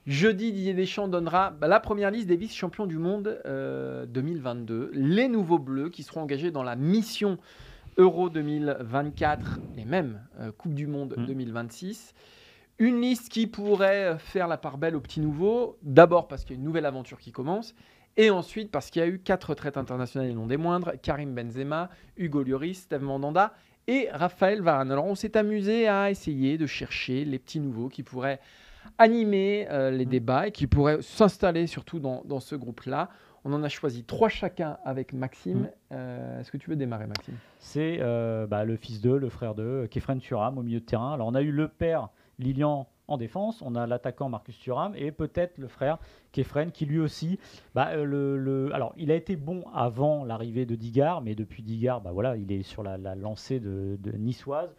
Jeudi, Didier Deschamps donnera la première liste des vice-champions du monde 2022. Les nouveaux bleus qui seront engagés dans la mission Euro 2024 et même Coupe du Monde 2026. Une liste qui pourrait faire la part belle aux petits nouveaux. D'abord parce qu'il y a une nouvelle aventure qui commence. Et ensuite parce qu'il y a eu 4 retraites internationales et non des moindres. Karim Benzema, Hugo Lloris, Steve Mandanda et Raphaël Varane. Alors on s'est amusé à essayer de chercher les petits nouveaux qui pourraient animer les débats et qui pourraient s'installer surtout dans ce groupe-là. On en a choisi 3 chacun avec Maxime. Est-ce que tu veux démarrer, Maxime ? C'est le fils d'eux, le frère d'eux, Khéphren Thuram au milieu de terrain. Alors on a eu le père Lilian en défense, on a l'attaquant Marcus Thuram et peut-être le frère Khéphren qui lui aussi, alors il a été bon avant l'arrivée de Digard, mais depuis Digard, il est sur la lancée de niçoise.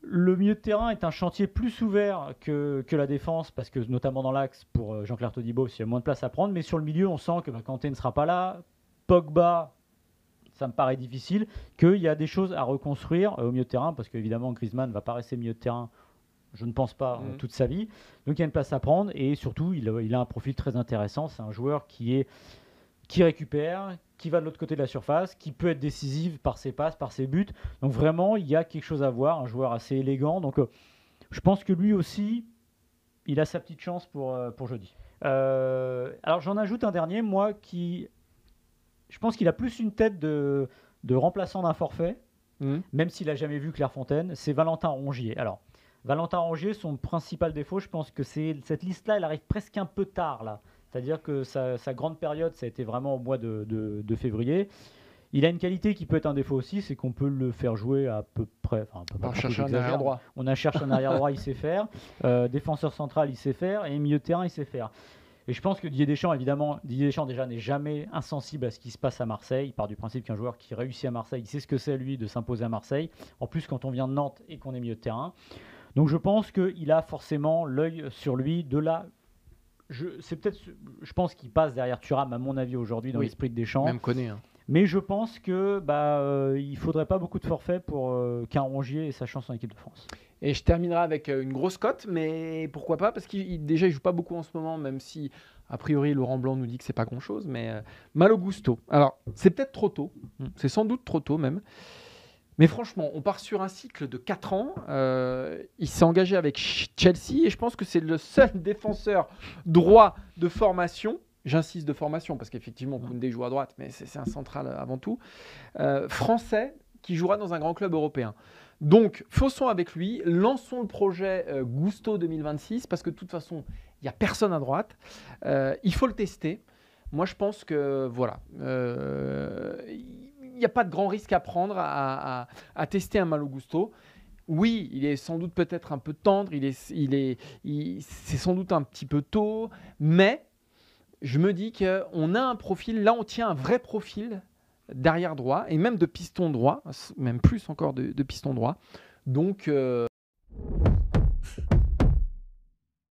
Le milieu de terrain est un chantier plus ouvert que la défense, parce que notamment dans l'axe, pour Jean-Claire Todibo, il y a moins de place à prendre. Mais sur le milieu, on sent que Kanté ne sera pas là. Pogba, ça me paraît difficile. Qu'il y a des choses à reconstruire au milieu de terrain, parce qu'évidemment, Griezmann ne va pas rester milieu de terrain, je ne pense pas, toute sa vie. Donc il y a une place à prendre. Et surtout, il a un profil très intéressant. C'est un joueur qui récupère, qui va de l'autre côté de la surface, qui peut être décisif par ses passes, par ses buts. Donc vraiment, il y a quelque chose à voir, un joueur assez élégant. Donc je pense que lui aussi, il a sa petite chance pour jeudi. Alors j'en ajoute un dernier, moi, je pense qu'il a plus une tête de remplaçant d'un forfait, même s'il n'a jamais vu Clairefontaine, c'est Valentin Rongier. Alors, Valentin Rongier, son principal défaut, je pense que cette liste-là, elle arrive presque un peu tard, là. C'est-à-dire que sa grande période, ça a été vraiment au mois de février. Il a une qualité qui peut être un défaut aussi, c'est qu'on peut le faire jouer à peu près. On cherche un arrière droit. On a cherché un arrière droit, il sait faire. Défenseur central, il sait faire. Et milieu de terrain, il sait faire. Et je pense que Didier Deschamps, déjà n'est jamais insensible à ce qui se passe à Marseille. Il part du principe qu'un joueur qui réussit à Marseille, il sait ce que c'est, lui, de s'imposer à Marseille. En plus, quand on vient de Nantes et qu'on est milieu de terrain. Donc je pense qu'il a forcément l'œil sur lui de là. Je pense qu'il passe derrière Thuram, à mon avis, aujourd'hui, dans l'esprit de Deschamps. Même connu. Mais je pense que il ne faudrait pas beaucoup de forfaits pour qu'un Rongier ait sa chance en équipe de France. Et je terminerai avec une grosse cote, mais pourquoi pas ? Parce qu'il ne joue pas beaucoup en ce moment, même si, a priori, Laurent Blanc nous dit que ce n'est pas grand-chose. Mais Malo Gusto. Alors, c'est peut-être trop tôt. C'est sans doute trop tôt, même. Mais franchement, on part sur un cycle de 4 ans. Il s'est engagé avec Chelsea et je pense que c'est le seul défenseur droit de formation. J'insiste de formation parce qu'effectivement, Koundé joue à droite, mais c'est un central avant tout. Français qui jouera dans un grand club européen. Donc, faussons avec lui, lançons le projet Gusto 2026 parce que de toute façon, il n'y a personne à droite. Il faut le tester. Moi, je pense que voilà. Il n'y a pas de grand risque à prendre à tester un Malo Gusto. Oui, il est sans doute peut-être un peu tendre, c'est sans doute un petit peu tôt, mais je me dis qu'on a un profil, là on tient un vrai profil d'arrière droit et même de piston droit, même plus encore de piston droit. Donc